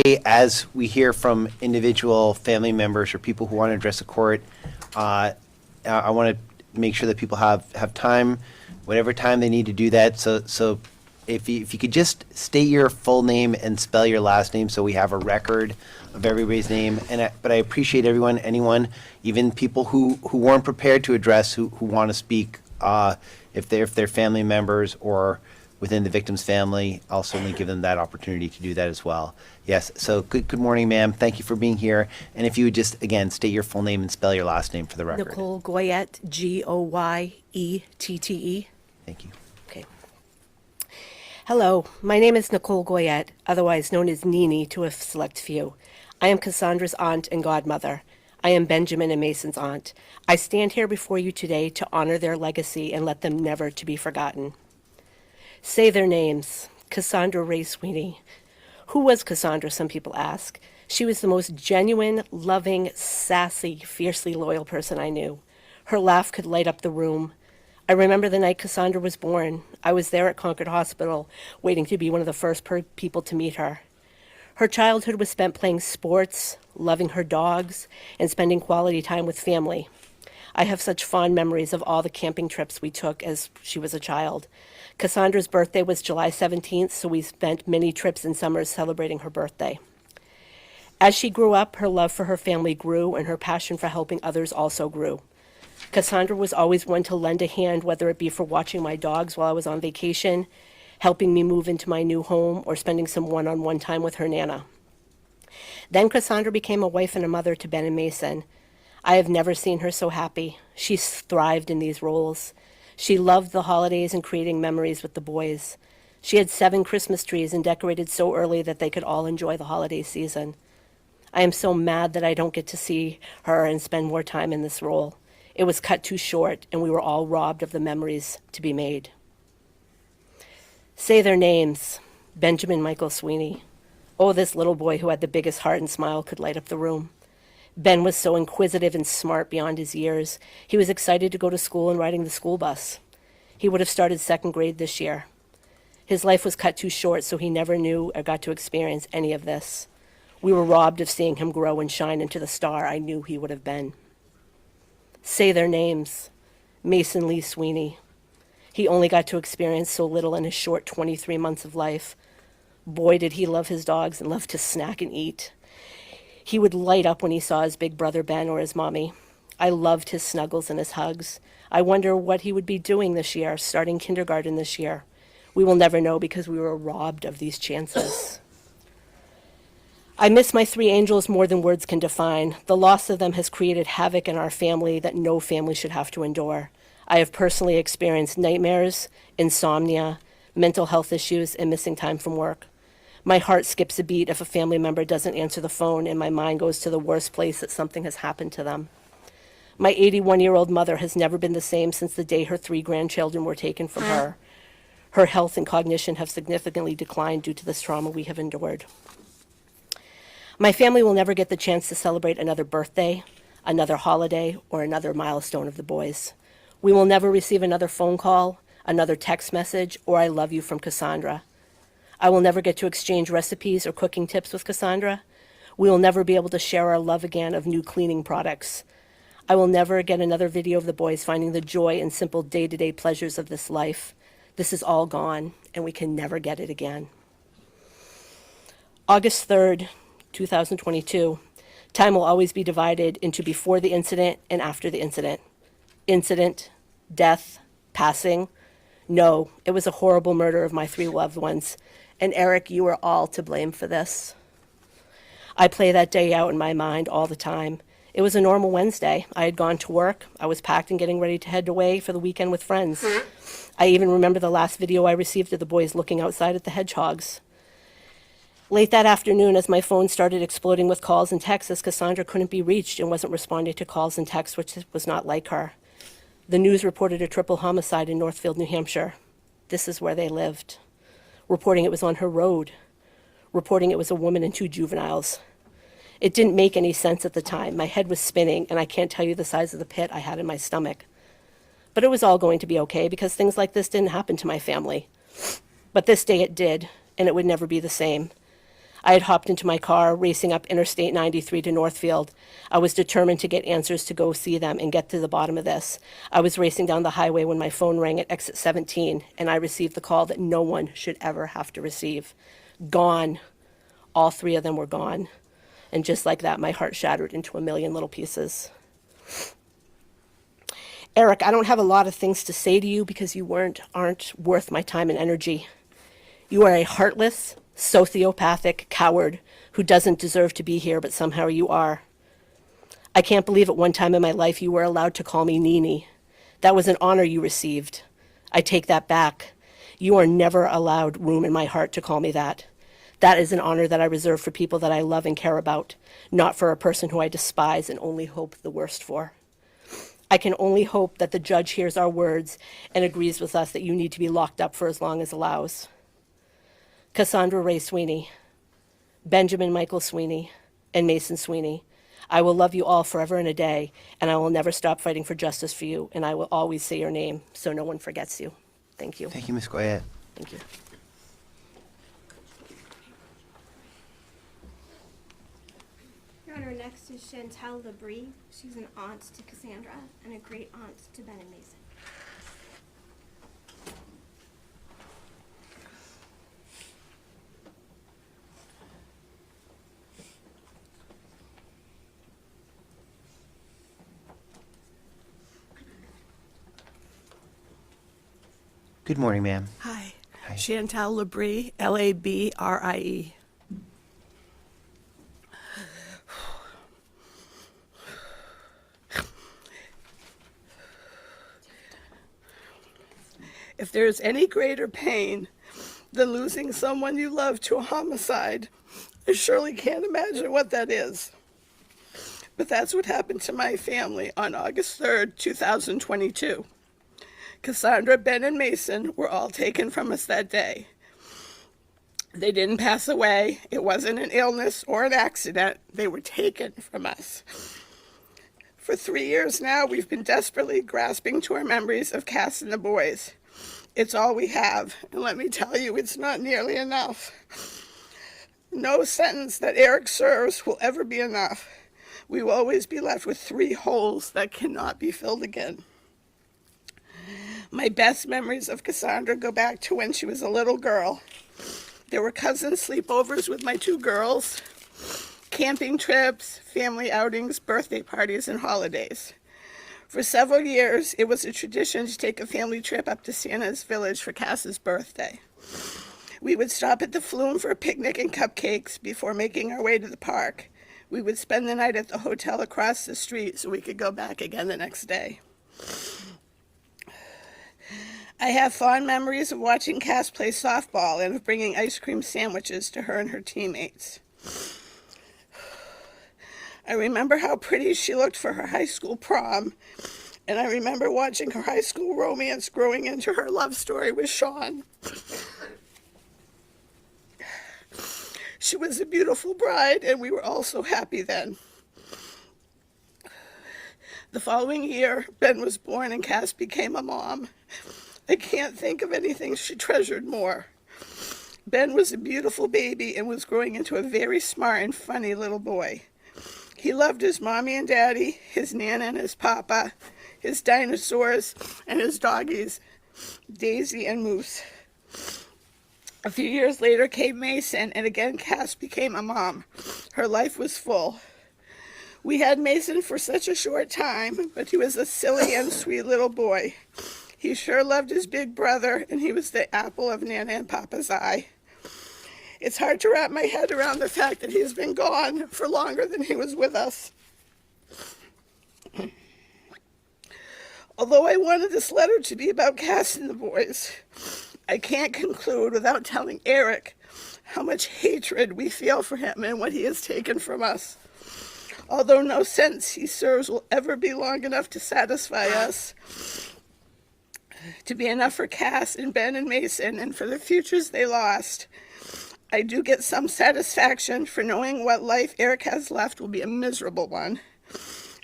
as we hear from individual family members or people who want to address the court, I want to make sure that people have time, whatever time they need to do that. So if you could just state your full name and spell your last name so we have a record of everybody's name. But I appreciate anyone, even people who weren't prepared to address, who want to speak, if they're family members or within the victim's family, I'll certainly give them that opportunity to do that as well. Yes, so good morning, ma'am. Thank you for being here. And if you would just, again, state your full name and spell your last name for the record. Nicole Goyette, Goyette. Thank you. Okay. Hello, my name is Nicole Goyette, otherwise known as Nini to a select few. I am Cassandra's aunt and godmother. I am Benjamin and Mason's aunt. I stand here before you today to honor their legacy and let them never to be forgotten. Say their names. Cassandra Ray Sweeney. Who was Cassandra, some people ask. She was the most genuine, loving, sassy, fiercely loyal person I knew. Her laugh could light up the room. I remember the night Cassandra was born. I was there at Concord Hospital, waiting to be one of the first people to meet her. Her childhood was spent playing sports, loving her dogs, and spending quality time with family. I have such fond memories of all the camping trips we took as she was a child. Cassandra's birthday was July 17th, so we spent many trips in summers celebrating her birthday. As she grew up, her love for her family grew, and her passion for helping others also grew. Cassandra was always one to lend a hand, whether it be for watching my dogs while I was on vacation, helping me move into my new home, or spending some one-on-one time with her Nana. Then Cassandra became a wife and a mother to Ben and Mason. I have never seen her so happy. She thrived in these roles. She loved the holidays and creating memories with the boys. She had 7 Christmas trees and decorated so early that they could all enjoy the holiday season. I am so mad that I don't get to see her and spend more time in this role. It was cut too short, and we were all robbed of the memories to be made. Say their names. Benjamin Michael Sweeney. Oh, this little boy who had the biggest heart and smile could light up the room. Ben was so inquisitive and smart beyond his years. He was excited to go to school and riding the school bus. He would have started 2nd grade this year. His life was cut too short, so he never knew or got to experience any of this. We were robbed of seeing him grow and shine into the star I knew he would have been. Say their names. Mason Lee Sweeney. He only got to experience so little in his short 23 months of life. Boy, did he love his dogs and love to snack and eat. He would light up when he saw his big brother Ben or his mommy. I loved his snuggles and his hugs. I wonder what he would be doing this year, starting kindergarten this year. We will never know because we were robbed of these chances. I miss my 3 angels more than words can define. The loss of them has created havoc in our family that no family should have to endure. I have personally experienced nightmares, insomnia, mental health issues, and missing time from work. My heart skips a beat if a family member doesn't answer the phone, and my mind goes to the worst place that something has happened to them. My 81-year-old mother has never been the same since the day her 3 grandchildren were taken from her. Her health and cognition have significantly declined due to this trauma we have endured. My family will never get the chance to celebrate another birthday, another holiday, or another milestone of the boys. We will never receive another phone call, another text message, or I love you from Cassandra. I will never get to exchange recipes or cooking tips with Cassandra. We will never be able to share our love again of new cleaning products. I will never get another video of the boys finding the joy and simple day-to-day pleasures of this life. This is all gone, and we can never get it again. August 3rd, 2022. Time will always be divided into before the incident and after the incident. Incident, death, passing. No, it was a horrible murder of my 3 loved ones. And Eric, you are all to blame for this. I play that day out in my mind all the time. It was a normal Wednesday. I had gone to work. I was packed and getting ready to head away for the weekend with friends. I even remember the last video I received of the boys looking outside at the hedgehogs. Late that afternoon, as my phone started exploding with calls and texts, as Cassandra couldn't be reached and wasn't responding to calls and texts, which was not like her. The news reported a triple homicide in Northfield, New Hampshire. This is where they lived. Reporting it was on her road. Reporting it was a woman and 2 juveniles. It didn't make any sense at the time. My head was spinning, and I can't tell you the size of the pit I had in my stomach. But it was all going to be okay because things like this didn't happen to my family. But this day it did, and it would never be the same. I had hopped into my car, racing up Interstate 93 to Northfield. I was determined to get answers to go see them and get to the bottom of this. I was racing down the highway when my phone rang at exit 17, and I received the call that no one should ever have to receive. Gone. All three of them were gone. And just like that, my heart shattered into a million little pieces. Eric, I don't have a lot of things to say to you because you aren't worth my time and energy. You are a heartless, sociopathic coward who doesn't deserve to be here, but somehow you are. I can't believe at one time in my life you were allowed to call me Nini. That was an honor you received. I take that back. You are never allowed room in my heart to call me that. That is an honor that I reserve for people that I love and care about, not for a person who I despise and only hope the worst for. I can only hope that the judge hears our words and agrees with us that you need to be locked up for as long as allows. Cassandra Ray Sweeney, Benjamin Michael Sweeney, and Mason Sweeney, I will love you all forever and a day, and I will never stop fighting for justice for you, and I will always say your name so no one forgets you. Thank you. Thank you, Ms. Goyette. Thank you. Your Honor, next is Chantel Labrie. She's an aunt to Cassandra and a great aunt to Ben and Mason. Good morning, ma'am. Hi. Hi. Chantal Labrie, Labrie. If there's any greater pain than losing someone you love to a homicide, I surely can't imagine what that is. But that's what happened to my family on August 3rd, 2022. Cassandra, Ben, and Mason were all taken from us that day. They didn't pass away. It wasn't an illness or an accident. They were taken from us. For 3 years now, we've been desperately grasping to our memories of Cass and the boys. It's all we have, and let me tell you, it's not nearly enough. No sentence that Eric serves will ever be enough. We will always be left with 3 holes that cannot be filled again. My best memories of Cassandra go back to when she was a little girl. There were cousin sleepovers with my 2 girls, camping trips, family outings, birthday parties, and holidays. For several years, it was a tradition to take a family trip up to Santa's Village for Cass's birthday. We would stop at the Flume for a picnic and cupcakes before making our way to the park. We would spend the night at the hotel across the street so we could go back again the next day. I have fond memories of watching Cass play softball and of bringing ice cream sandwiches to her and her teammates. I remember how pretty she looked for her high school prom, and I remember watching her high school romance growing into her love story with Sean. She was a beautiful bride, and we were all so happy then. The following year, Ben was born and Cass became a mom. I can't think of anything she treasured more. Ben was a beautiful baby and was growing into a very smart and funny little boy. He loved his mommy and daddy, his nana and his papa, his dinosaurs, and his doggies, Daisy and Moose. A few years later came Mason, and again Cass became a mom. Her life was full. We had Mason for such a short time, but he was a silly and sweet little boy. He sure loved his big brother, and he was the apple of Nana and Papa's eye. It's hard to wrap my head around the fact that he's been gone for longer than he was with us. Although I wanted this letter to be about Cass and the boys, I can't conclude without telling Eric how much hatred we feel for him and what he has taken from us. Although no sentence he serves will ever be long enough to satisfy us, to be enough for Cass and Ben and Mason and for the futures they lost, I do get some satisfaction for knowing what life Eric has left will be a miserable one.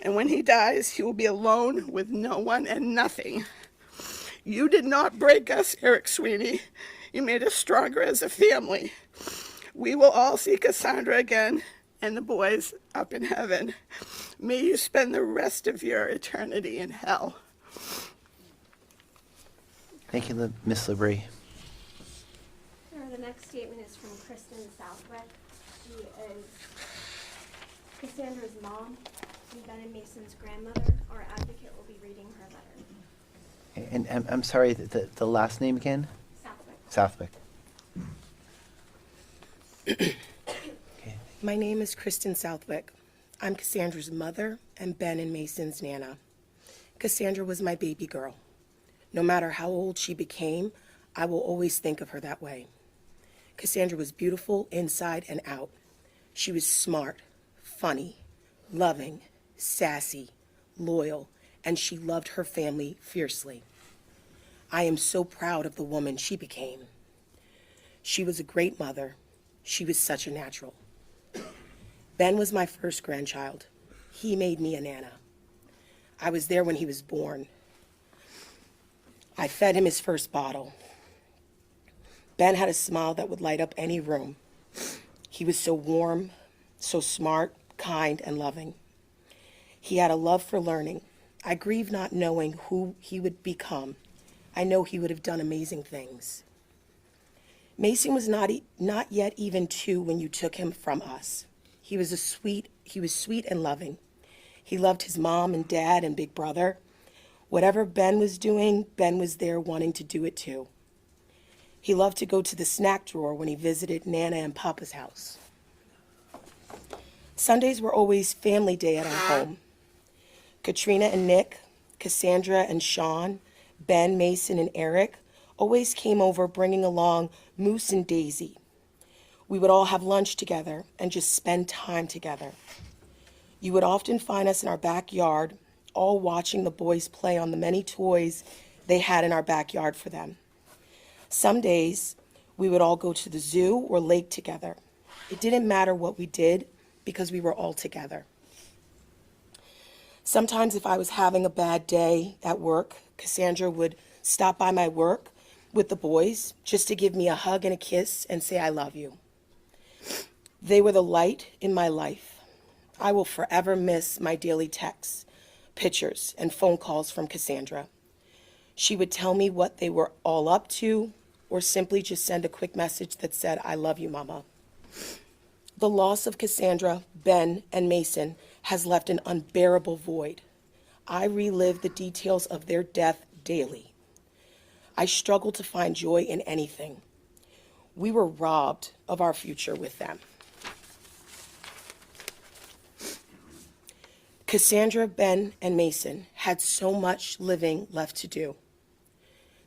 And when he dies, he will be alone with no one and nothing. You did not break us, Eric Sweeney. You made us stronger as a family. We will all see Cassandra again and the boys up in heaven. May you spend the rest of your eternity in hell. Thank you, Ms. Labrie. The next statement is from Kristen Southwick. She is Cassandra's mom and Ben and Mason's grandmother. Our advocate will be reading her letter. And I'm sorry, the last name again? Southwick. Southwick. Okay. My name is Kristen Southwick. I'm Cassandra's mother and Ben and Mason's Nana. Cassandra was my baby girl. No matter how old she became, I will always think of her that way. Cassandra was beautiful inside and out. She was smart, funny, loving, sassy, loyal, and she loved her family fiercely. I am so proud of the woman she became. She was a great mother. She was such a natural. Ben was my first grandchild. He made me a Nana. I was there when he was born. I fed him his first bottle. Ben had a smile that would light up any room. He was so warm, so smart, kind, and loving. He had a love for learning. I grieve not knowing who he would become. I know he would have done amazing things. Mason was not yet even 2 when you took him from us. He was sweet and loving. He loved his mom and dad and big brother. Whatever Ben was doing, Ben was there wanting to do it too. He loved to go to the snack drawer when he visited Nana and Papa's house. Sundays were always family day at our home. Katrina and Nick, Cassandra and Sean, Ben, Mason, and Eric always came over bringing along Moose and Daisy. We would all have lunch together and just spend time together. You would often find us in our backyard, all watching the boys play on the many toys they had in our backyard for them. Some days, we would all go to the zoo or lake together. It didn't matter what we did because we were all together. Sometimes if I was having a bad day at work, Cassandra would stop by my work with the boys just to give me a hug and a kiss and say, "I love you." They were the light in my life. I will forever miss my daily texts, pictures, and phone calls from Cassandra. She would tell me what they were all up to, or simply just send a quick message that said, "I love you, Mama." The loss of Cassandra, Ben, and Mason has left an unbearable void. I relive the details of their death daily. I struggle to find joy in anything. We were robbed of our future with them. Cassandra, Ben, and Mason had so much living left to do.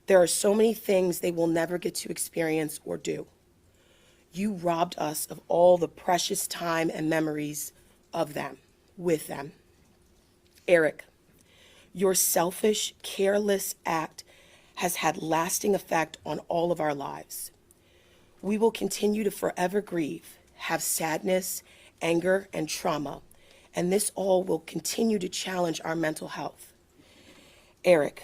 There are so many things they will never get to experience or do. You robbed us of all the precious time and memories of them, with them. Eric, your selfish, careless act has had lasting effect on all of our lives. We will continue to forever grieve, have sadness, anger, and trauma, and this all will continue to challenge our mental health. Eric,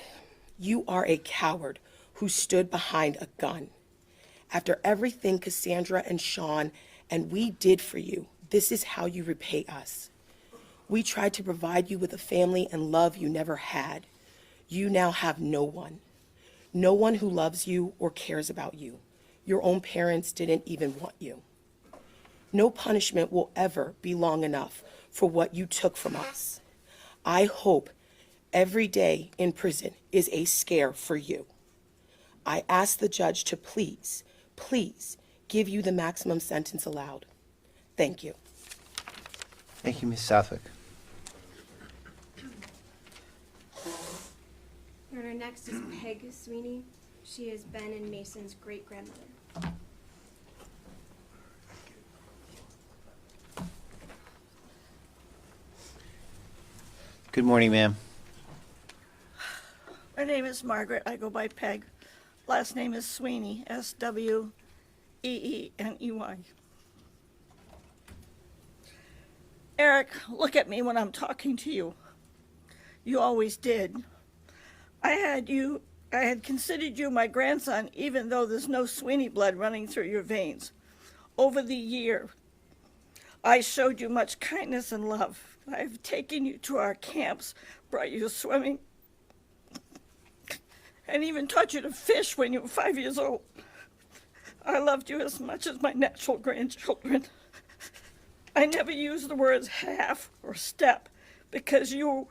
you are a coward who stood behind a gun. After everything Cassandra and Sean and we did for you, this is how you repay us. We tried to provide you with a family and love you never had. You now have no one. No one who loves you or cares about you. Your own parents didn't even want you. No punishment will ever be long enough for what you took from us. I hope every day in prison is a scare for you. I ask the judge to please, please give you the maximum sentence allowed. Thank you. Thank you, Ms. Southwick. Your Honor, next is Peg Sweeney. She is Ben and Mason's great-grandmother. Good morning, ma'am. My name is Margaret. I go by Peg. Last name is Sweeney, Sweeny. Eric, look at me when I'm talking to you. You always did. I had considered you my grandson, even though there's no Sweeney blood running through your veins. Over the year, I showed you much kindness and love. I've taken you to our camps, brought you swimming, and even taught you to fish when you were 5 years old. I loved you as much as my natural grandchildren. I never used the words half or step because you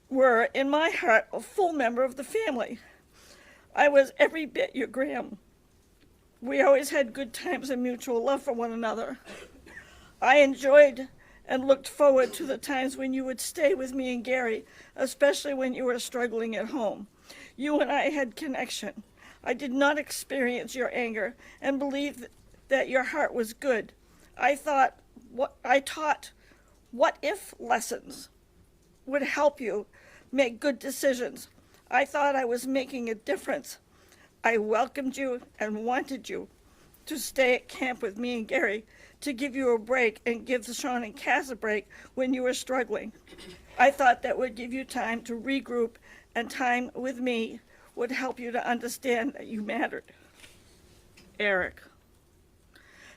were, in my heart, a full member of the family. I was every bit your gram. We always had good times and mutual love for one another. I enjoyed and looked forward to the times when you would stay with me and Gary, especially when you were struggling at home. You and I had connection. I did not experience your anger and believed that your heart was good. I taught what if lessons would help you make good decisions. I thought I was making a difference. I welcomed you and wanted you to stay at camp with me and Gary, to give you a break and give Sean and Cass a break when you were struggling. I thought that would give you time to regroup, and time with me would help you to understand that you mattered. Eric,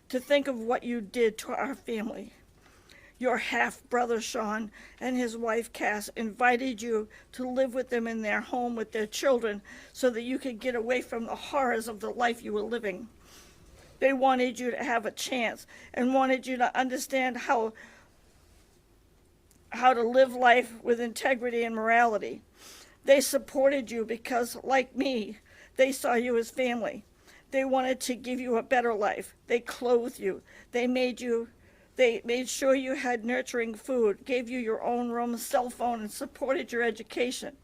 to think of what you did to our family. Your half-brother Sean and his wife Cass invited you to live with them in their home with their children so that you could get away from the horrors of the life you were living. They wanted you to have a chance and wanted you to understand how to live life with integrity and morality. They supported you because, like me, they saw you as family. They wanted to give you a better life. They clothed you. They made sure you had nurturing food, gave you your own room, cell phone, and supported your education.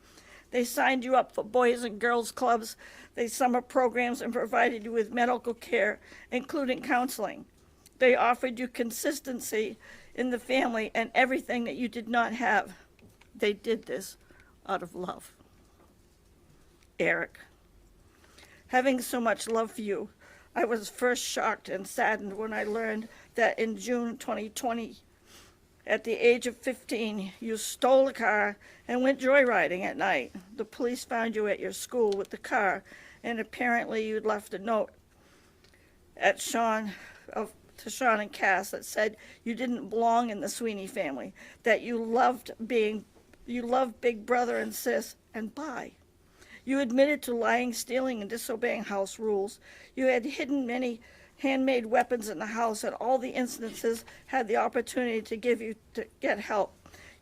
They signed you up for boys and girls clubs, they summer programs, and provided you with medical care, including counseling. They offered you consistency in the family and everything that you did not have. They did this out of love. Eric, having so much love for you, I was first shocked and saddened when I learned that in June 2020, at the age of 15, you stole a car and went joyriding at night. The police found you at your school with the car, and apparently you'd left a note to Sean and Cass that said you didn't belong in the Sweeney family, that you loved Big Brother and Sis and Bye. You admitted to lying, stealing, and disobeying house rules. You had hidden many handmade weapons in the house. At all the instances, had the opportunity to get help.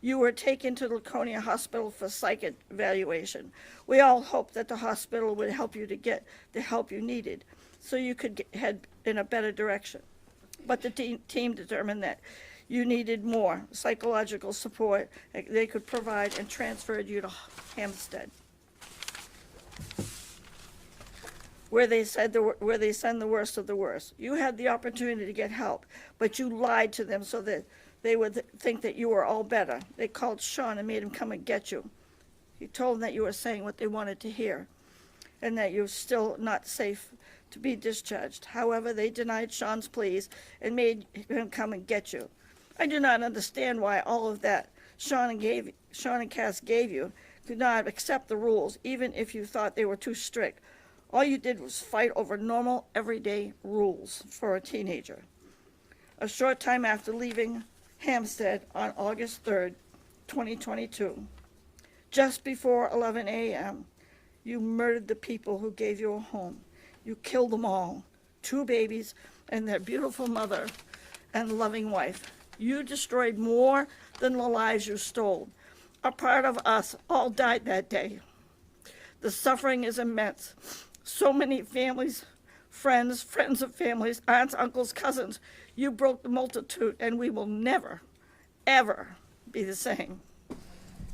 You were taken to Laconia Hospital for psych evaluation. We all hoped that the hospital would help you to get the help you needed so you could head in a better direction. But the team determined that you needed more psychological support they could provide and transferred you to Hampstead, where they send the worst of the worst. You had the opportunity to get help, but you lied to them so that they would think that you were all better. They called Sean and made him come and get you. You told them that you were saying what they wanted to hear and that you're still not safe to be discharged. However, they denied Sean's pleas and made him come and get you. I do not understand why all of that Sean and Cass gave you could not accept the rules, even if you thought they were too strict. All you did was fight over normal, everyday rules for a teenager. A short time after leaving Hampstead on August 3rd, 2022, just before 11 a.m., you murdered the people who gave you a home. You killed them all, 2 babies and their beautiful mother and loving wife. You destroyed more than the lives you stole. A part of us all died that day. The suffering is immense. So many families, friends of families, aunts, uncles, cousins. You broke the multitude, and we will never, ever be the same.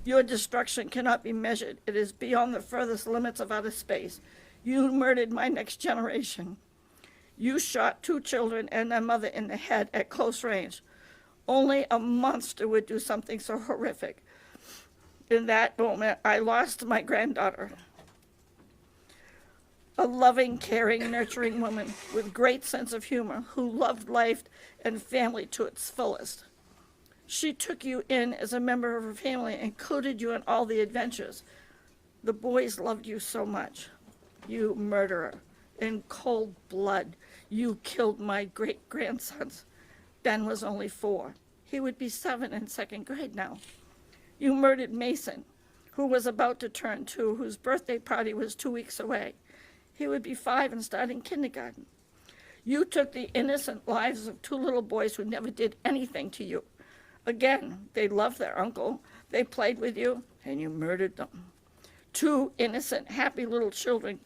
Your destruction cannot be measured. It is beyond the furthest limits of outer space. You murdered my next generation. You shot 2 children and their mother in the head at close range. Only a monster would do something so horrific. In that moment, I lost my granddaughter. A loving, caring, nurturing woman with great sense of humor who loved life and family to its fullest. She took you in as a member of her family and included you in all the adventures. The boys loved you so much. You murderer. In cold blood, You killed my great-grandsons. Ben was only 4. He would be 7 in 2nd grade now. You murdered Mason, who was about to turn 2, whose birthday party was 2 weeks away. He would be 5 and starting kindergarten. You took the innocent lives of 2 little boys who never did anything to you. Again, they loved their uncle, they played with you, and you murdered them. 2 innocent, happy little children.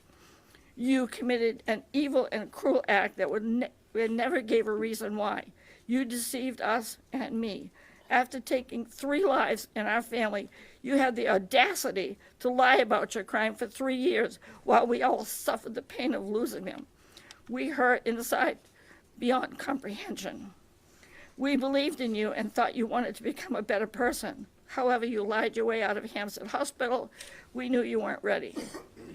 You committed an evil and cruel act that never gave a reason why. You deceived us and me. After taking 3 lives in our family, you had the audacity to lie about your crime for 3 years while we all suffered the pain of losing them. We hurt inside beyond comprehension. We believed in you and thought you wanted to become a better person. However, you lied your way out of Hampstead Hospital. We knew you weren't ready,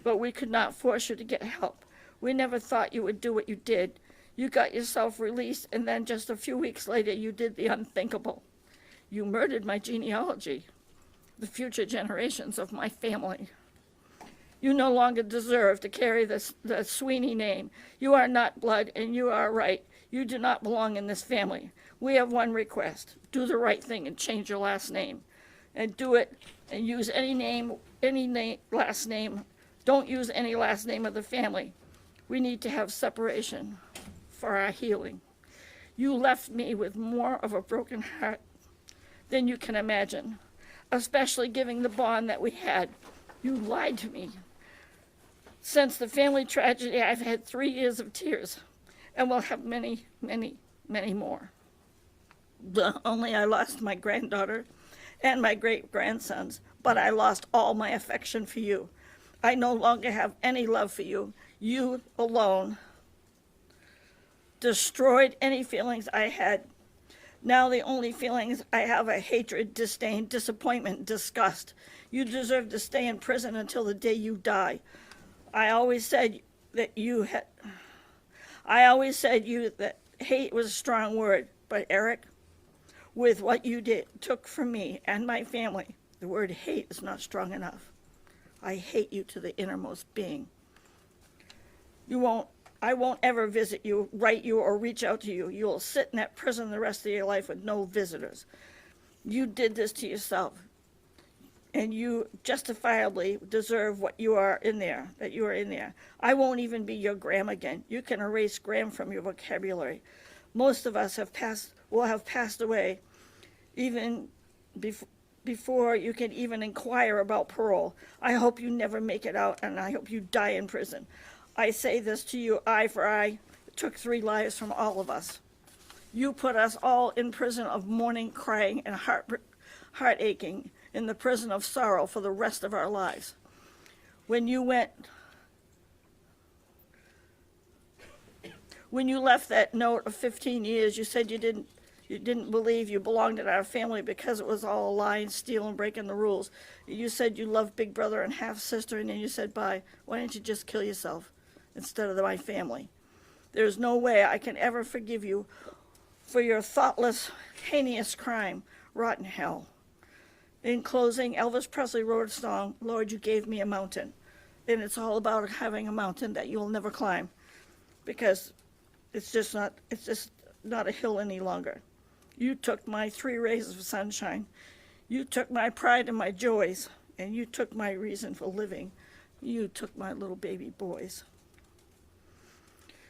but we could not force you to get help. We never thought you would do what you did. You got yourself released, and then just a few weeks later, you did the unthinkable. You murdered my genealogy, the future generations of my family. You no longer deserve to carry the Sweeney name. You are not blood, and you are right. You do not belong in this family. We have one request. Do the right thing and change your last name. And do it and use any last name. Don't use any last name of the family. We need to have separation for our healing. You left me with more of a broken heart than you can imagine, especially given the bond that we had. You lied to me. Since the family tragedy, I've had 3 years of tears, and will have many, many, many more. Only I lost my granddaughter and my great-grandsons, but I lost all my affection for you. I no longer have any love for you. You alone destroyed any feelings I had. Now the only feelings I have are hatred, disdain, disappointment, disgust. You deserve to stay in prison until the day you die. I always said that hate was a strong word, but Eric, with what you took from me and my family, the word hate is not strong enough. I hate you to the innermost being. I won't ever visit you, write you, or reach out to you. You will sit in that prison the rest of your life with no visitors. You did this to yourself, and you justifiably deserve what you are in there, that you are in there. I won't even be your Graham again. You can erase Graham from your vocabulary. Most of us will have passed away even before you can even inquire about parole. I hope you never make it out, and I hope you die in prison. I say this to you, eye for eye. It took 3 lives from all of us. You put us all in prison of mourning, crying, and heart aching, in the prison of sorrow for the rest of our lives. When you left that note of 15 years, you said you didn't believe you belonged in our family because it was all a lie and steal and breaking the rules. You said you loved big brother and half sister, and then you said, bye. Why didn't you just kill yourself instead of my family? There's no way I can ever forgive you for your thoughtless, heinous crime. Rotten hell. In closing, Elvis Presley wrote a song, Lord, You Gave Me a Mountain. And it's all about having a mountain that you'll never climb, because it's just not a hill any longer. You took my 3 rays of sunshine. You took my pride and my joys, and you took my reason for living. You took my little baby boys.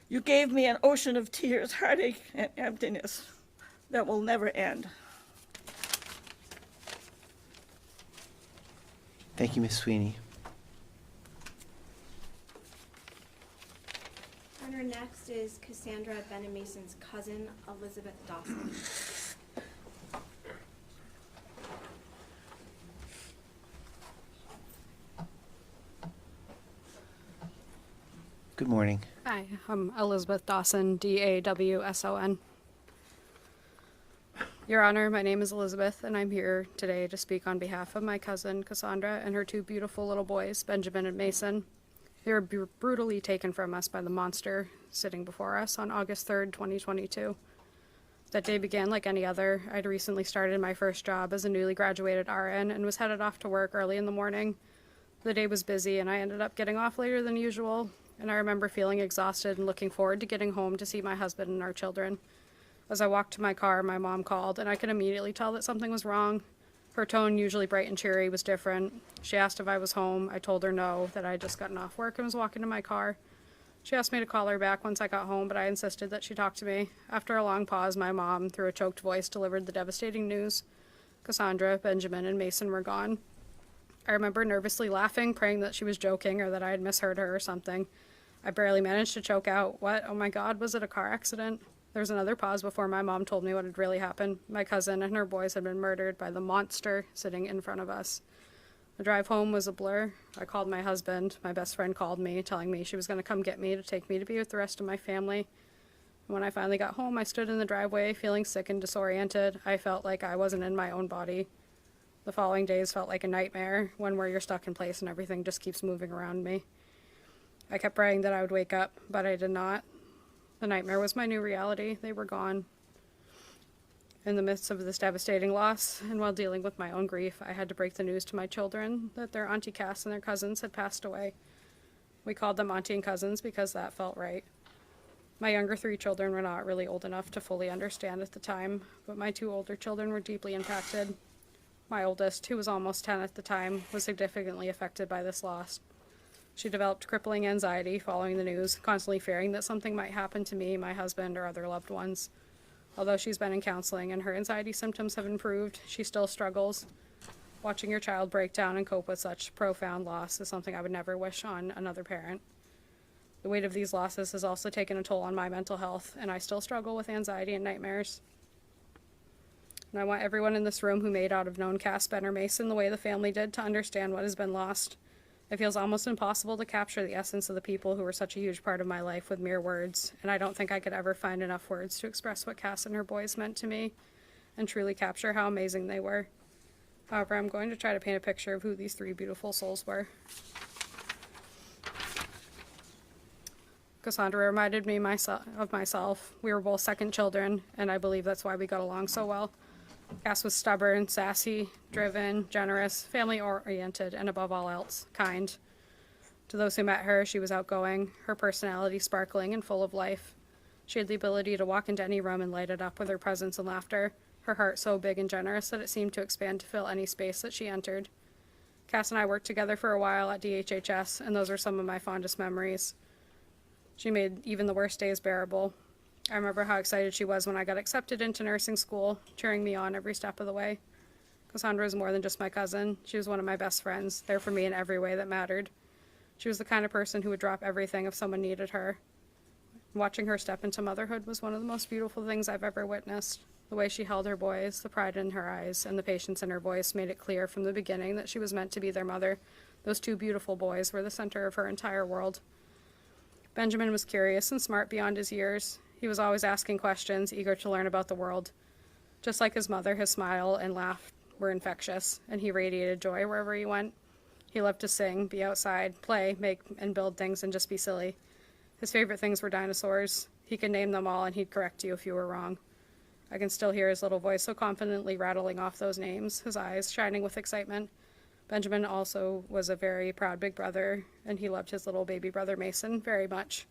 You gave me an ocean of tears, heartache, and emptiness that will never end. Thank you, Ms. Sweeney. Runner next is Cassandra Ben and Mason's cousin, Elizabeth Dawson. Good morning. Hi, I'm Elizabeth Dawson, D-A-W-S-O-N. Your Honor, my name is Elizabeth, and I'm here today to speak on behalf of my cousin, Cassandra, and her 2 beautiful little boys, Benjamin and Mason. They were brutally taken from us by the monster sitting before us on August 3rd, 2022. That day began like any other. I'd recently started my first job as a newly graduated RN and was headed off to work early in the morning. The day was busy, and I ended up getting off later than usual. and I remember feeling exhausted and looking forward to getting home to see my husband and our children. As I walked to my car, my mom called, and I could immediately tell that something was wrong. Her tone, usually bright and cheery, was different. She asked if I was home. I told her no, that I had just gotten off work and was walking to my car. She asked me to call her back once I got home, but I insisted that she talk to me. After a long pause, my mom, through a choked voice, delivered the devastating news. Cassandra, Benjamin, and Mason were gone. I remember nervously laughing, praying that she was joking or that I had misheard her or something. I barely managed to choke out, "What? Oh my God, was it a car accident?" There was another pause before my mom told me what had really happened. My cousin and her boys had been murdered by the monster sitting in front of us. The drive home was a blur. I called my husband. My best friend called me, telling me she was going to come get me to take me to be with the rest of my family. When I finally got home, I stood in the driveway, feeling sick and disoriented. I felt like I wasn't in my own body. The following days felt like a nightmare, one where you're stuck in place and everything just keeps moving around me. I kept praying that I would wake up, but I did not. The nightmare was my new reality. They were gone. In the midst of this devastating loss, and while dealing with my own grief, I had to break the news to my children that their Auntie Cass and their cousins had passed away. We called them Auntie and cousins because that felt right. My younger 3 children were not really old enough to fully understand at the time, but my 2 older children were deeply impacted. My oldest, who was almost 10 at the time, was significantly affected by this loss. She developed crippling anxiety following the news, constantly fearing that something might happen to me, my husband, or other loved ones. Although she's been in counseling and her anxiety symptoms have improved, she still struggles. Watching your child break down and cope with such profound loss is something I would never wish on another parent. The weight of these losses has also taken a toll on my mental health, and I still struggle with anxiety and nightmares. And I want everyone in this room who may not have known Cass, Ben, or Mason the way the family did to understand what has been lost. It feels almost impossible to capture the essence of the people who were such a huge part of my life with mere words, and I don't think I could ever find enough words to express what Cass and her boys meant to me and truly capture how amazing they were. However, I'm going to try to paint a picture of who these 3 beautiful souls were. Cassandra reminded me of myself. We were both second children, and I believe that's why we got along so well. Cass was stubborn, sassy, driven, generous, family-oriented, and above all else, kind. To those who met her, she was outgoing, her personality sparkling and full of life. She had the ability to walk into any room and light it up with her presence and laughter, her heart so big and generous that it seemed to expand to fill any space that she entered. Cass and I worked together for a while at DHHS, and those are some of my fondest memories. She made even the worst days bearable. I remember how excited she was when I got accepted into nursing school, cheering me on every step of the way. Cassandra was more than just my cousin. She was one of my best friends, there for me in every way that mattered. She was the kind of person who would drop everything if someone needed her. Watching her step into motherhood was one of the most beautiful things I've ever witnessed. The way she held her boys, the pride in her eyes, and the patience in her voice made it clear from the beginning that she was meant to be their mother. Those 2 beautiful boys were the center of her entire world. Benjamin was curious and smart beyond his years. He was always asking questions, eager to learn about the world. Just like his mother, his smile and laugh were infectious, and he radiated joy wherever he went. He loved to sing, be outside, play, make and build things, and just be silly. His favorite things were dinosaurs. He could name them all, and he'd correct you if you were wrong. I can still hear his little voice so confidently rattling off those names, his eyes shining with excitement. Benjamin also was a very proud big brother, and he loved his little baby brother Mason very much.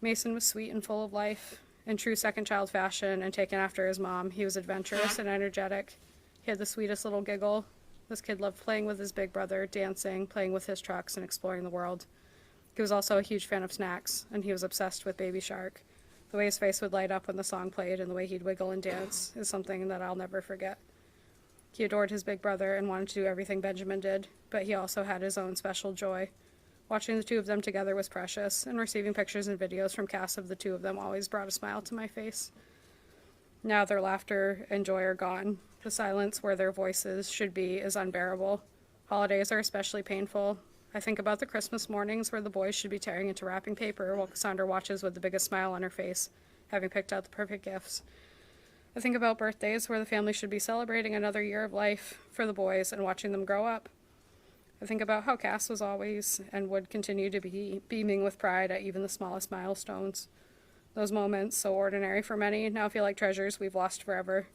Mason was sweet and full of life. In true second child fashion and taken after his mom, he was adventurous and energetic. He had the sweetest little giggle. This kid loved playing with his big brother, dancing, playing with his trucks, and exploring the world. He was also a huge fan of snacks, and he was obsessed with Baby Shark. The way his face would light up when the song played and the way he'd wiggle and dance is something that I'll never forget. He adored his big brother and wanted to do everything Benjamin did, but he also had his own special joy. Watching the 2 of them together was precious, and receiving pictures and videos from Cass of the 2 of them always brought a smile to my face. Now their laughter and joy are gone. The silence where their voices should be is unbearable. Holidays are especially painful. I think about the Christmas mornings where the boys should be tearing into wrapping paper while Cassandra watches with the biggest smile on her face, having picked out the perfect gifts. I think about birthdays where the family should be celebrating another year of life for the boys and watching them grow up. I think about how Cass was always and would continue to be beaming with pride at even the smallest milestones. Those moments, so ordinary for many, now feel like treasures we've lost forever.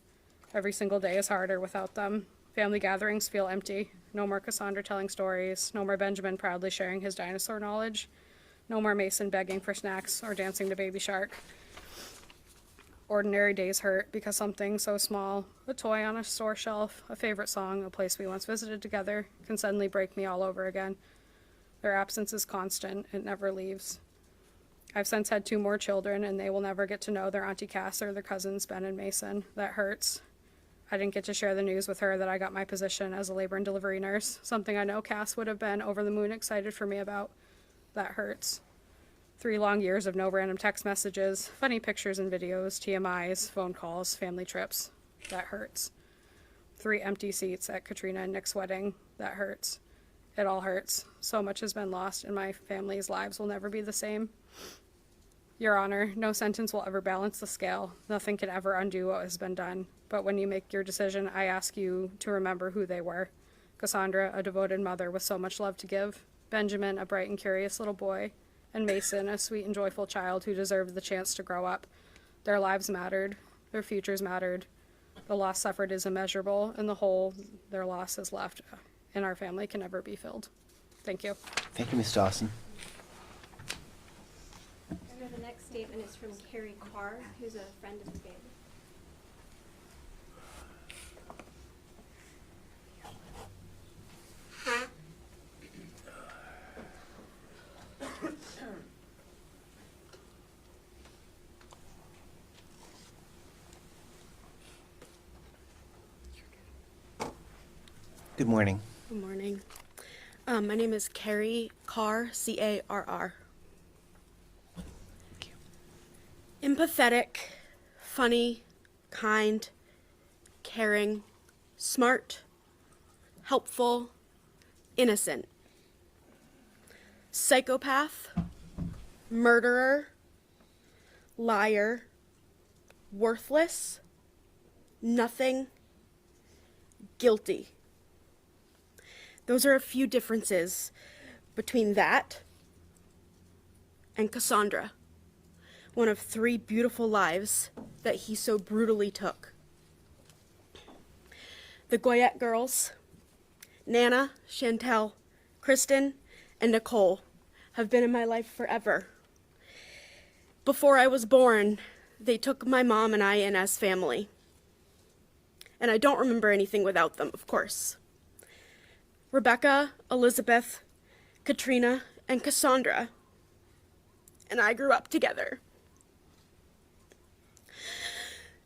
Every single day is harder without them. Family gatherings feel empty. No more Cassandra telling stories. No more Benjamin proudly sharing his dinosaur knowledge. No more Mason begging for snacks or dancing to Baby Shark. Ordinary days hurt because something so small, a toy on a store shelf, a favorite song, a place we once visited together, can suddenly break me all over again. Their absence is constant, it never leaves. I've since had 2 more children, and they will never get to know their Auntie Cass or their cousins Ben and Mason. That hurts. I didn't get to share the news with her that I got my position as a labor and delivery nurse, something I know Cass would have been over the moon excited for me about. That hurts. 3 long years of no random text messages, funny pictures and videos, TMIs, phone calls, family trips. That hurts. 3 empty seats at Katrina and Nick's wedding. That hurts. It all hurts. So much has been lost, and my family's lives will never be the same. Your Honor, no sentence will ever balance the scale. Nothing can ever undo what has been done. But when you make your decision, I ask you to remember who they were. Cassandra, a devoted mother with so much love to give. Benjamin, a bright and curious little boy. And Mason, a sweet and joyful child who deserved the chance to grow up. Their lives mattered. Their futures mattered. The loss suffered is immeasurable, and the hole their loss has left in our family can never be filled. Thank you. Thank you, Ms. Dawson. The next statement is from Carrie Carr, who's a friend of the family. Good morning. Good morning. My name is Carrie Carr, C-A-R-R. Thank you. Empathetic, funny, kind, caring, smart, helpful, innocent. Psychopath, murderer, liar, worthless, nothing, guilty. Those are a few differences between that and Cassandra, one of 3 beautiful lives that he so brutally took. The Goyette girls, Nana, Chantel, Kristen, and Nicole, have been in my life forever. Before I was born, they took my mom and I in as family. And I don't remember anything without them, of course. Rebecca, Elizabeth, Katrina, and Cassandra, and I grew up together.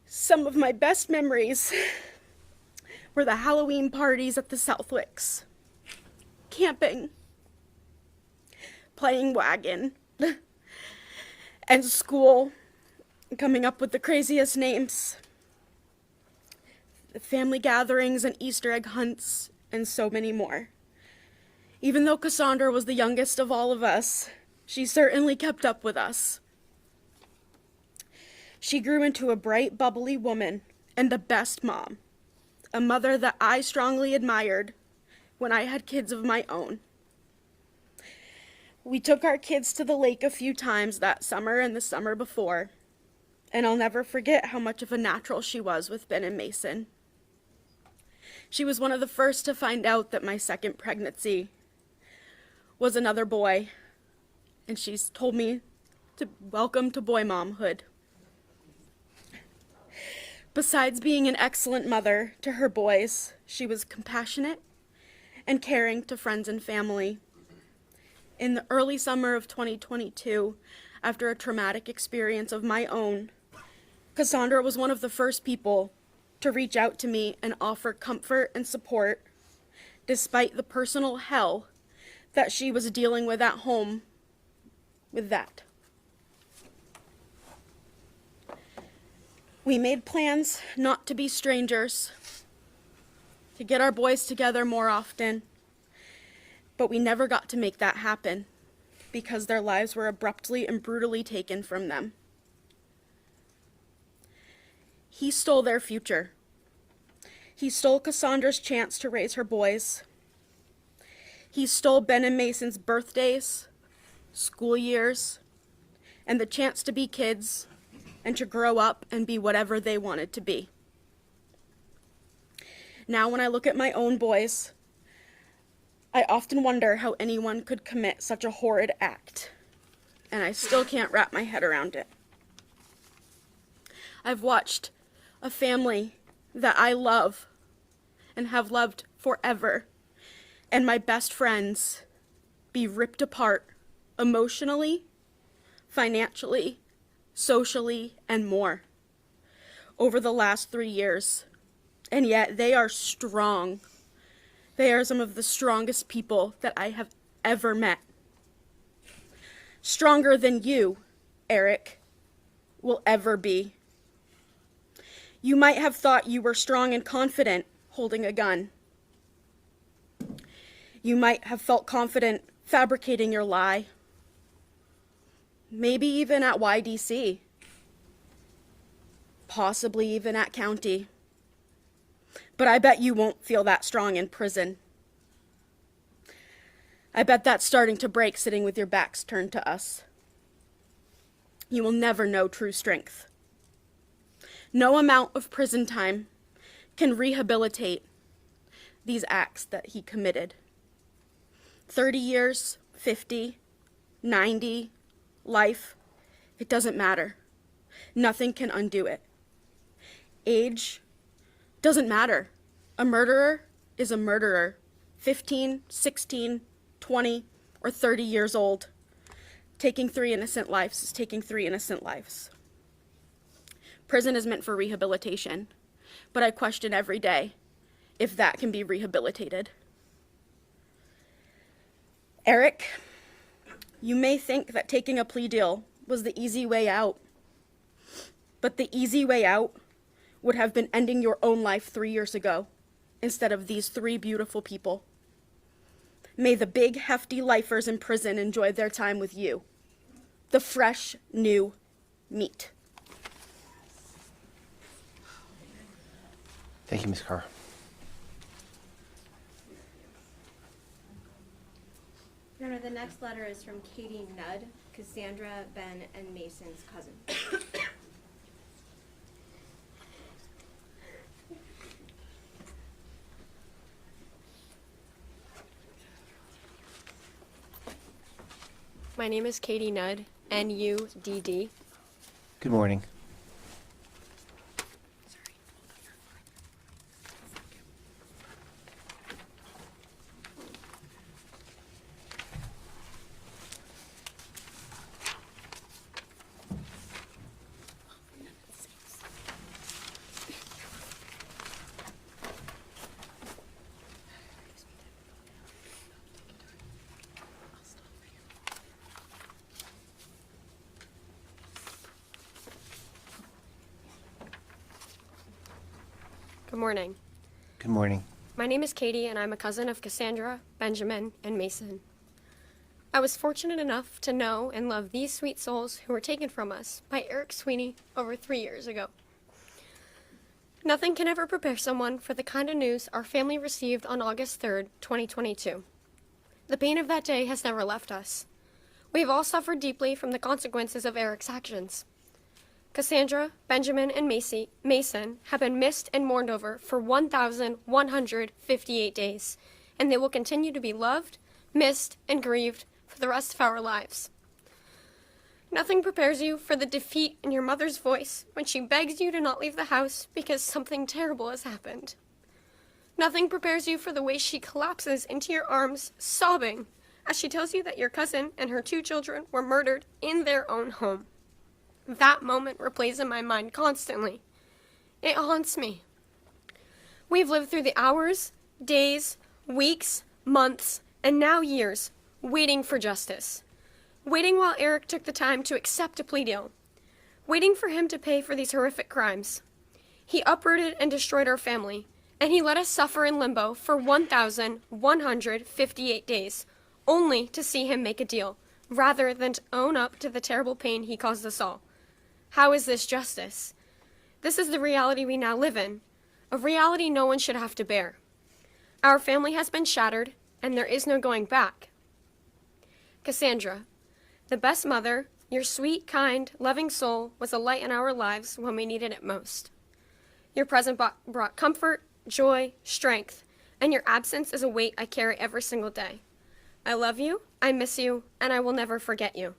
Some of my best memories were the Halloween parties at the Southwicks, camping, playing wagon, and school, coming up with the craziest names, family gatherings and Easter egg hunts, and so many more. Even though Cassandra was the youngest of all of us, she certainly kept up with us. She grew into a bright, bubbly woman and the best mom, a mother that I strongly admired when I had kids of my own. We took our kids to the lake a few times that summer and the summer before, and I'll never forget how much of a natural she was with Ben and Mason. She was one of the first to find out that my second pregnancy was another boy, and she's told me to welcome to boy momhood. Besides being an excellent mother to her boys, she was compassionate and caring to friends and family. In the early summer of 2022, after a traumatic experience of my own, Cassandra was one of the first people to reach out to me and offer comfort and support, despite the personal hell that she was dealing with at home with that. We made plans not to be strangers, to get our boys together more often, but we never got to make that happen because their lives were abruptly and brutally taken from them. He stole their future. He stole Cassandra's chance to raise her boys. He stole Ben and Mason's birthdays, school years, and the chance to be kids and to grow up and be whatever they wanted to be. Now, when I look at my own boys, I often wonder how anyone could commit such a horrid act. and I still can't wrap my head around it. I've watched a family that I love and have loved forever, and my best friends be ripped apart emotionally, financially, socially, and more over the last 3 years. And yet they are strong. They are some of the strongest people that I have ever met. Stronger than you, Eric, will ever be. You might have thought you were strong and confident holding a gun. You might have felt confident fabricating your lie. Maybe even at YDC. Possibly even at county. But I bet you won't feel that strong in prison. I bet that's starting to break sitting with your backs turned to us. You will never know true strength. No amount of prison time can rehabilitate these acts that he committed. 30 years, 50, 90, life, it doesn't matter. Nothing can undo it. Age doesn't matter. A murderer is a murderer. 15, 16, 20, or 30 years old. Taking 3 innocent lives is taking 3 innocent lives. Prison is meant for rehabilitation, but I question every day if that can be rehabilitated. Eric, you may think that taking a plea deal was the easy way out, but the easy way out would have been ending your own life 3 years ago instead of these 3 beautiful people. May the big, hefty lifers in prison enjoy their time with you, the fresh, new meat. Thank you, Ms. Carr. Your Honor, the next letter is from Katie Nudd, Cassandra, Ben, and Mason's cousin. My name is Katie Nudd, N-U-D-D. Good morning. Good morning. Good morning. My name is Katie, and I'm a cousin of Cassandra, Benjamin, and Mason. I was fortunate enough to know and love these sweet souls who were taken from us by Eric Sweeney over 3 years ago. Nothing can ever prepare someone for the kind of news our family received on August 3rd, 2022. The pain of that day has never left us. We have all suffered deeply from the consequences of Eric's actions. Cassandra, Benjamin, and Mason have been missed and mourned over for 1,158 days, and they will continue to be loved, missed, and grieved for the rest of our lives. Nothing prepares you for the defeat in your mother's voice when she begs you to not leave the house because something terrible has happened. Nothing prepares you for the way she collapses into your arms, sobbing, as she tells you that your cousin and her 2 children were murdered in their own home. That moment replays in my mind constantly. It haunts me. We've lived through the hours, days, weeks, months, and now years, waiting for justice. Waiting while Eric took the time to accept a plea deal. Waiting for him to pay for these horrific crimes. He uprooted and destroyed our family, and he let us suffer in limbo for 1,158 days, only to see him make a deal, rather than to own up to the terrible pain he caused us all. How is this justice? This is the reality we now live in, a reality no one should have to bear. Our family has been shattered, and there is no going back. Cassandra, the best mother, your sweet, kind, loving soul was a light in our lives when we needed it most. Your presence brought comfort, joy, strength, and your absence is a weight I carry every single day. I love you, I miss you, and I will never forget you.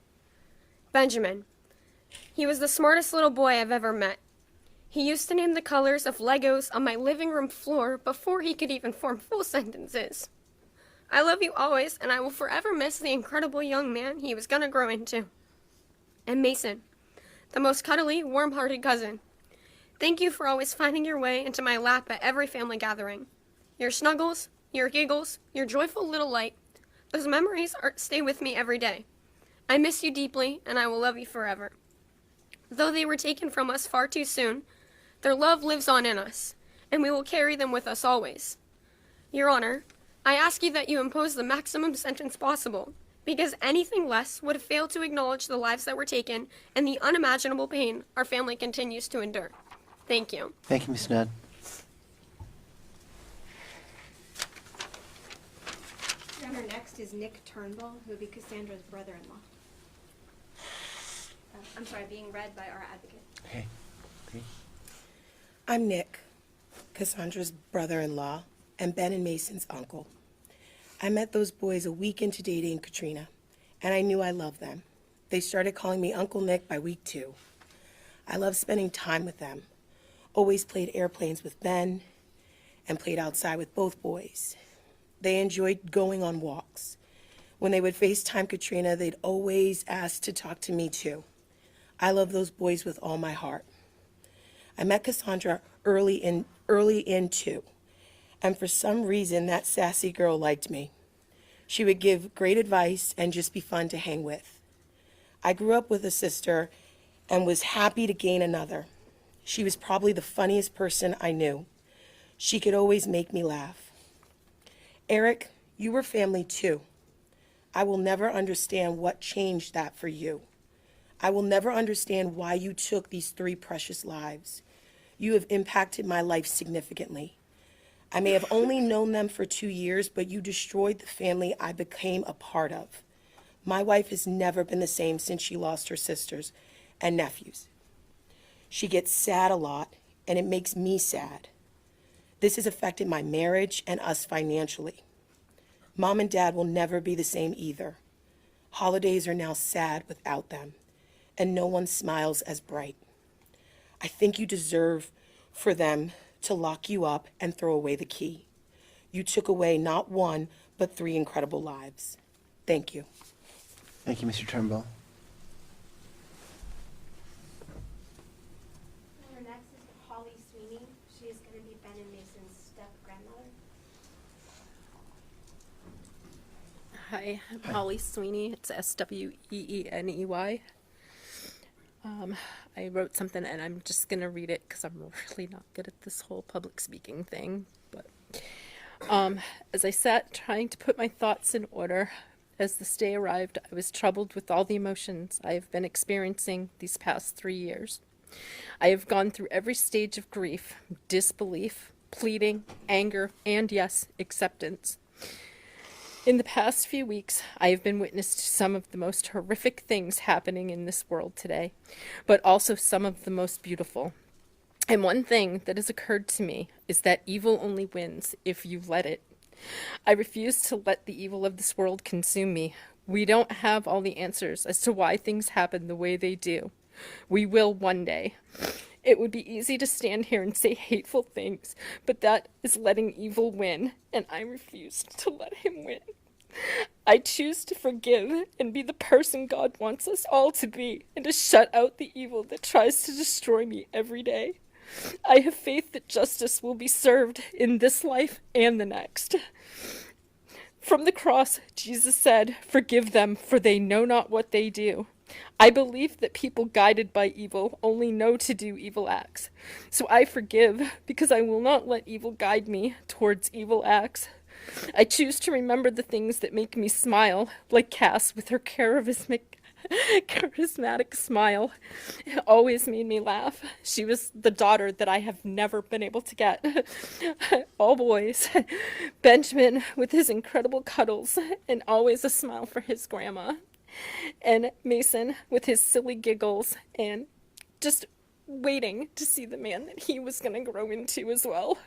Benjamin. He was the smartest little boy I've ever met. He used to name the colors of Legos on my living room floor before he could even form full sentences. I love you always, and I will forever miss the incredible young man he was gonna grow into. And Mason, the most cuddly, warm-hearted cousin. Thank you for always finding your way into my lap at every family gathering. Your snuggles, your giggles, your joyful little light, those memories stay with me every day. I miss you deeply, and I will love you forever. Though they were taken from us far too soon, their love lives on in us, and we will carry them with us always. Your Honor, I ask you that you impose the maximum sentence possible, because anything less would fail to acknowledge the lives that were taken and the unimaginable pain our family continues to endure. Thank you. Thank you, Ms. Nudd. Your Honor, next is Nick Turnbull, who will be Cassandra's brother-in-law. I'm sorry, being read by our advocate. Okay. Great. I'm Nick, Cassandra's brother-in-law, and Ben and Mason's uncle. I met those boys a week into dating Katrina, and I knew I loved them. They started calling me Uncle Nick by week 2. I loved spending time with them. Always played airplanes with Ben and played outside with both boys. They enjoyed going on walks. When they would FaceTime Katrina, they'd always ask to talk to me too. I love those boys with all my heart. I met Cassandra early in too, and for some reason that sassy girl liked me. She would give great advice and just be fun to hang with. I grew up with a sister and was happy to gain another. She was probably the funniest person I knew. She could always make me laugh. Eric, you were family too. I will never understand what changed that for you. I will never understand why you took these 3 precious lives. You have impacted my life significantly. I may have only known them for 2 years, but you destroyed the family I became a part of. My wife has never been the same since she lost her sisters and nephews. She gets sad a lot, and it makes me sad. This has affected my marriage and us financially. Mom and Dad will never be the same either. Holidays are now sad without them, and no one smiles as bright. I think you deserve for them to lock you up and throw away the key. You took away not 1, but 3 incredible lives. Thank you. Thank you, Mr. Turnbull. Our next is Holly Sweeney. She is going to be Ben and Mason's step-grandmother. Hi, I'm Holly Sweeney. It's Sweeny. I wrote something and I'm just going to read it because I'm really not good at this whole public speaking thing. But as I sat trying to put my thoughts in order, as this day arrived, I was troubled with all the emotions I have been experiencing these past 3 years. I have gone through every stage of grief, disbelief, pleading, anger, and yes, acceptance. In the past few weeks, I have been witness to some of the most horrific things happening in this world today, but also some of the most beautiful. And one thing that has occurred to me is that evil only wins if you let it. I refuse to let the evil of this world consume me. We don't have all the answers as to why things happen the way they do. We will one day. It would be easy to stand here and say hateful things, but that is letting evil win, and I refuse to let him win. I choose to forgive and be the person God wants us all to be, and to shut out the evil that tries to destroy me every day. I have faith that justice will be served in this life and the next. From the cross, Jesus said, "Forgive them, for they know not what they do." I believe that people guided by evil only know to do evil acts. So I forgive because I will not let evil guide me towards evil acts. I choose to remember the things that make me smile, like Cass with her charismatic smile. It always made me laugh. She was the daughter that I have never been able to get. All boys. Benjamin with his incredible cuddles and always a smile for his grandma. And Mason with his silly giggles and just waiting to see the man that he was going to grow into as well.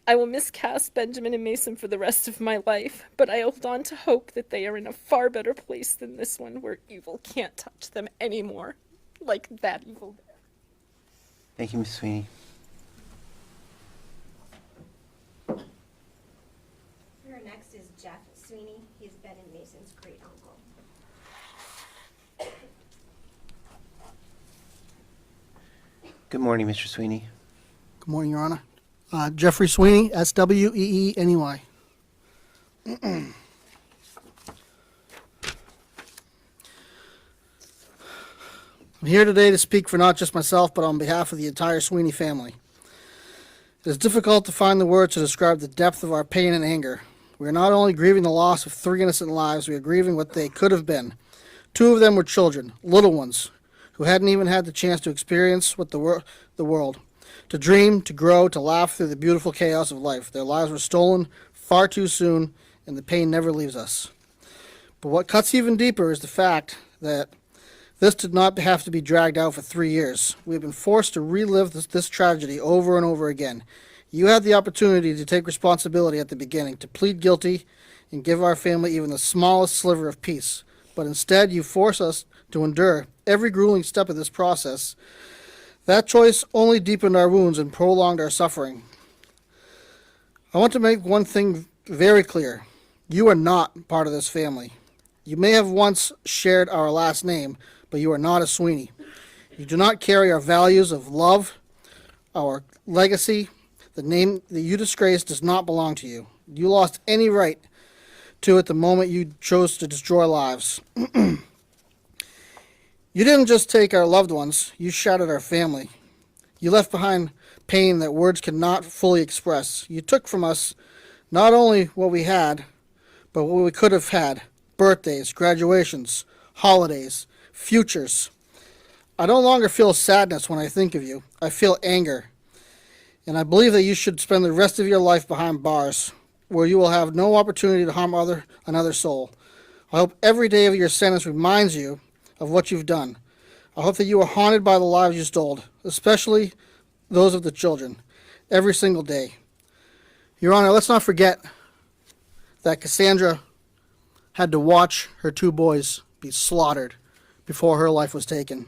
I will miscast Benjamin and Mason for the rest of my life, but I hold on to hope that they are in a far better place than this one where evil can't touch them anymore, like that evil bear. Thank you, Ms. Sweeney. Here next is Jeff Sweeney. He's Ben and Mason's great uncle. Good morning, Mr. Sweeney. Good morning, Your Honor. Jeffrey Sweeney, S-W-E-E-N-E-Y. I'm here today to speak for not just myself, but on behalf of the entire Sweeney family. It is difficult to find the words to describe the depth of our pain and anger. We are not only grieving the loss of 3 innocent lives, we are grieving what they could have been. 2 of them were children, little ones, who hadn't even had the chance to experience what the world, to dream, to grow, to laugh through the beautiful chaos of life. Their lives were stolen far too soon, and the pain never leaves us. But what cuts even deeper is the fact that this did not have to be dragged out for 3 years. We have been forced to relive this tragedy over and over again. You had the opportunity to take responsibility at the beginning, to plead guilty and give our family even the smallest sliver of peace. But instead, you force us to endure every grueling step of this process. That choice only deepened our wounds and prolonged our suffering. I want to make one thing very clear. You are not part of this family. You may have once shared our last name, but you are not a Sweeney. You do not carry our values of love, our legacy. The name that you disgrace does not belong to you. You lost any right to it the moment you chose to destroy lives. You didn't just take our loved ones, you shattered our family. You left behind pain that words cannot fully express. You took from us not only what we had, but what we could have had. Birthdays, graduations, holidays, futures. I no longer feel sadness when I think of you. I feel anger. And I believe that you should spend the rest of your life behind bars, where you will have no opportunity to harm another soul. I hope every day of your sentence reminds you of what you've done. I hope that you are haunted by the lives you stole, especially those of the children, every single day. Your Honor, let's not forget that Cassandra had to watch her 2 boys be slaughtered before her life was taken.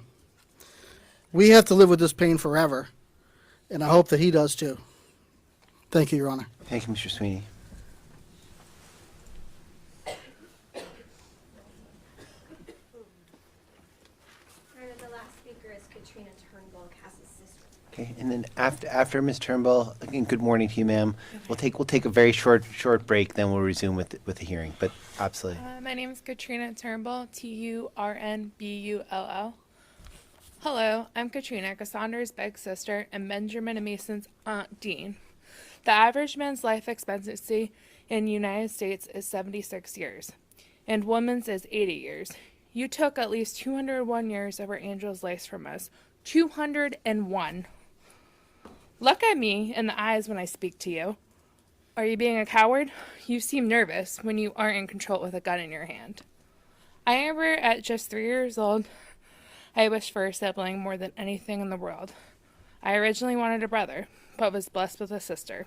We have to live with this pain forever, and I hope that he does too. Thank you, Your Honor. Thank you, Mr. Sweeney. The last speaker is Katrina Turnbull, Cass's sister. Okay, and then after Ms. Turnbull, again, good morning to you, ma'am. We'll take a very short break, then we'll resume with the hearing. But absolutely. My name is Katrina Turnbull, Turnbull. Hello, I'm Katrina, Cassandra's big sister, and Benjamin and Mason's Aunt Dean. The average man's life expectancy in the United States is 76 years, and women's is 80 years. You took at least 201 years of our angel's life from us. 201. Look at me in the eyes when I speak to you. Are you being a coward? You seem nervous when you aren't in control with a gun in your hand. I remember at just 3 years old, I wished for a sibling more than anything in the world. I originally wanted a brother, but was blessed with a sister.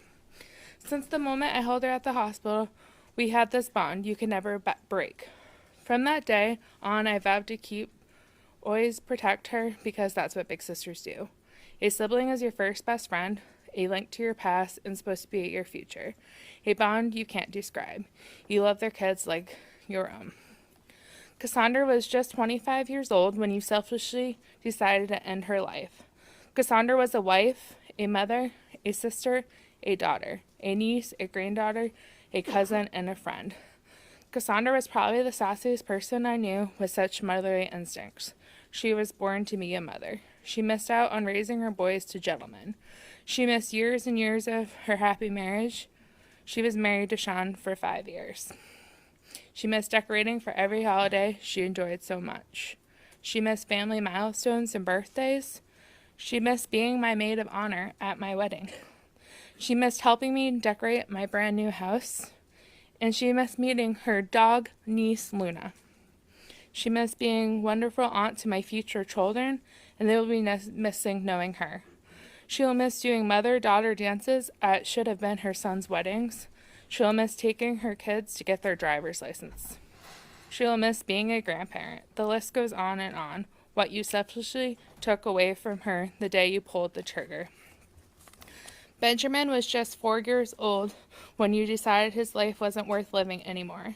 Since the moment I held her at the hospital, we had this bond you can never break. From that day on, I vowed to always protect her, because that's what big sisters do. A sibling is your first best friend, a link to your past, and supposed to be your future. A bond you can't describe. You love their kids like your own. Cassandra was just 25 years old when you selfishly decided to end her life. Cassandra was a wife, a mother, a sister, a daughter, a niece, a granddaughter, a cousin, and a friend. Cassandra was probably the sassiest person I knew with such motherly instincts. She was born to be a mother. She missed out on raising her boys to gentlemen. She missed years and years of her happy marriage. She was married to Sean for 5 years. She missed decorating for every holiday she enjoyed so much. She missed family milestones and birthdays. She missed being my maid of honor at my wedding. She missed helping me decorate my brand new house. And she missed meeting her dog niece, Luna. She missed being wonderful aunt to my future children, and they will be missing knowing her. She will miss doing mother-daughter dances at should have been her son's weddings. She will miss taking her kids to get their driver's license. She will miss being a grandparent. The list goes on and on. What you selfishly took away from her the day you pulled the trigger. Benjamin was just 4 years old when you decided his life wasn't worth living anymore.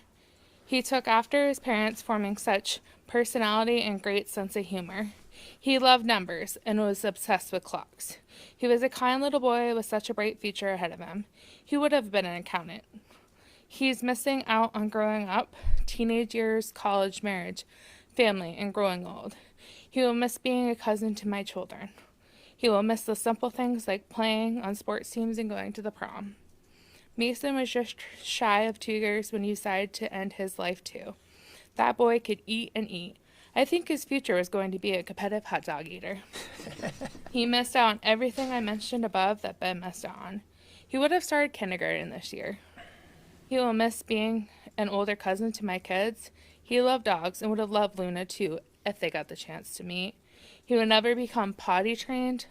He took after his parents, forming such personality and great sense of humor. He loved numbers and was obsessed with clocks. He was a kind little boy with such a bright future ahead of him. He would have been an accountant. He's missing out on growing up, teenage years, college, marriage, family, and growing old. He will miss being a cousin to my children. He will miss the simple things like playing on sports teams and going to the prom. Mason was just shy of 2 years when you decided to end his life too. That boy could eat and eat. I think his future was going to be a competitive hot dog eater. He missed out on everything I mentioned above that Ben missed out on. He would have started kindergarten this year. He will miss being an older cousin to my kids. He loved dogs and would have loved Luna too if they got the chance to meet. He would never become potty trained,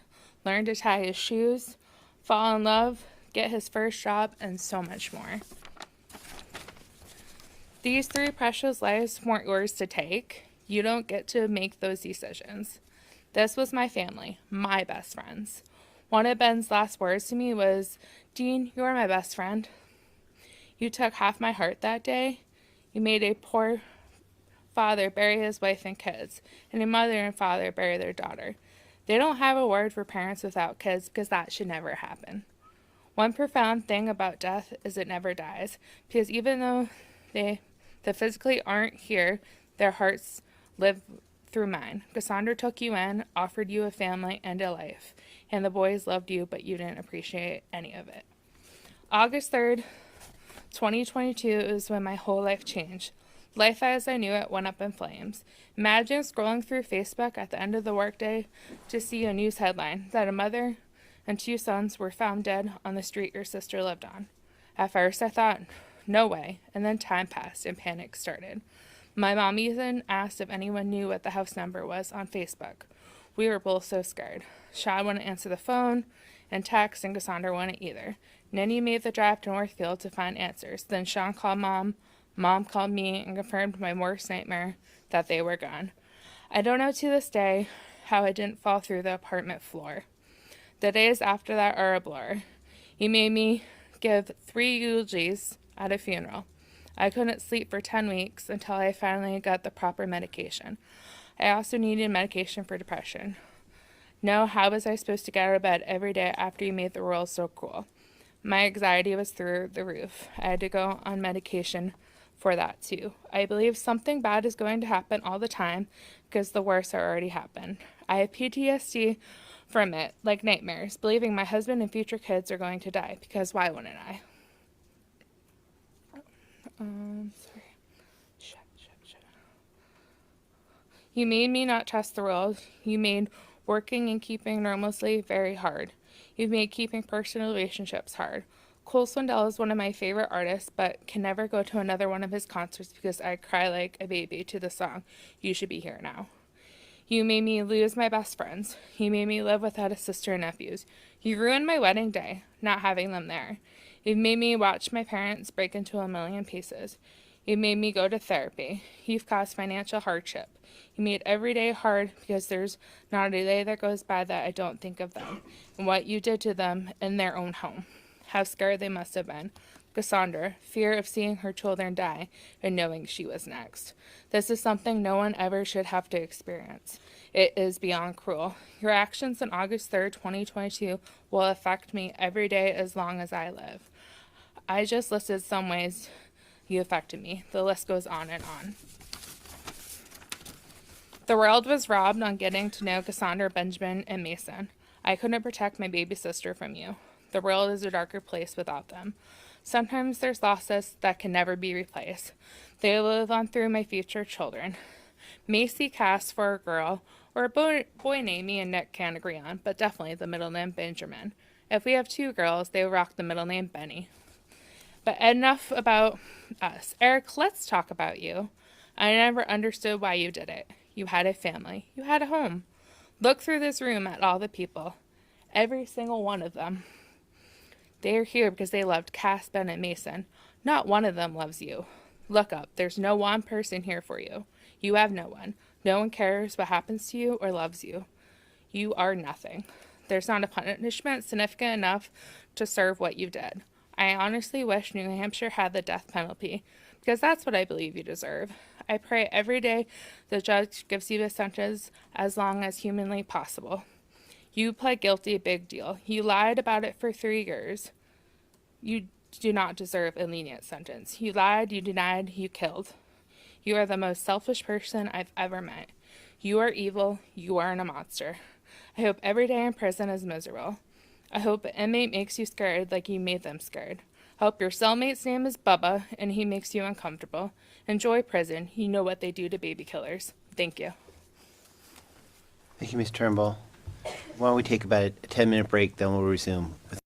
learn to tie his shoes, fall in love, get his first job, and so much more. These 3 precious lives weren't yours to take. You don't get to make those decisions. This was my family, my best friends. One of Ben's last words to me was, "Dean, you're my best friend." You took half my heart that day. You made a poor father bury his wife and kids, and a mother and father bury their daughter. They don't have a word for parents without kids because that should never happen. One profound thing about death is it never dies, because even though they physically aren't here, their hearts live through mine. Cassandra took you in, offered you a family and a life, and the boys loved you, but you didn't appreciate any of it. August 3rd, 2022 is when my whole life changed. Life as I knew it went up in flames. Imagine scrolling through Facebook at the end of the workday to see a news headline that a mother and 2 sons were found dead on the street your sister lived on. At first I thought, no way, and then time passed and panic started. My mom even asked if anyone knew what the house number was on Facebook. We were both so scared. Sean wouldn't answer the phone and text, and Cassandra wouldn't either. Nanny made the drive to Northfield to find answers. Then Sean called Mom. Mom called me and confirmed my worst nightmare, that they were gone. I don't know to this day how I didn't fall through the apartment floor. The days after that are a blur. He made me give 3 eulogies at a funeral. I couldn't sleep for 10 weeks until I finally got the proper medication. I also needed medication for depression. No, how was I supposed to get out of bed every day after you made the world so cruel? My anxiety was through the roof. I had to go on medication for that too. I believe something bad is going to happen all the time because the worst already happened. I have PTSD from it, like nightmares, believing my husband and future kids are going to die, because why wouldn't I? Sorry. Shut. You made me not trust the world. You made working and keeping normalcy very hard. You've made keeping personal relationships hard. Cole Swindell is one of my favorite artists, but can never go to another one of his concerts because I cry like a baby to the song, You Should Be Here Now. You made me lose my best friends. You made me live without a sister and nephews. You ruined my wedding day, not having them there. You've made me watch my parents break into a million pieces. You made me go to therapy. You've caused financial hardship. You made every day hard because there's not a day that goes by that I don't think of them and what you did to them in their own home. How scared they must have been. Cassandra, fear of seeing her children die and knowing she was next. This is something no one ever should have to experience. It is beyond cruel. Your actions on August 3rd, 2022 will affect me every day as long as I live. I just listed some ways you affected me. The list goes on and on. The world was robbed on getting to know Cassandra, Benjamin, and Mason. I couldn't protect my baby sister from you. The world is a darker place without them. Sometimes there's losses that can never be replaced. They live on through my future children. Macy cast for a girl, or a boy named me and Nick can't agree on, but definitely the middle name Benjamin. If we have 2 girls, they will rock the middle name Benny. But enough about us. Eric, let's talk about you. I never understood why you did it. You had a family. You had a home. Look through this room at all the people. Every single one of them. They are here because they loved Cass, Ben, and Mason. Not one of them loves you. Look up. There's no one person here for you. You have no one. No one cares what happens to you or loves you. You are nothing. There's not a punishment significant enough to serve what you did. I honestly wish New Hampshire had the death penalty, because that's what I believe you deserve. I pray every day the judge gives you a sentence as long as humanly possible. You pled guilty, big deal. You lied about it for 3 years. You do not deserve a lenient sentence. You lied, you denied, you killed. You are the most selfish person I've ever met. You are evil. You are a monster. I hope every day in prison is miserable. I hope an inmate makes you scared like you made them scared. I hope your cellmate's name is Bubba and he makes you uncomfortable. Enjoy prison. You know what they do to baby killers. Thank you. Thank you, Ms. Turnbull. Why don't we take about a 10-minute break, then we'll resume with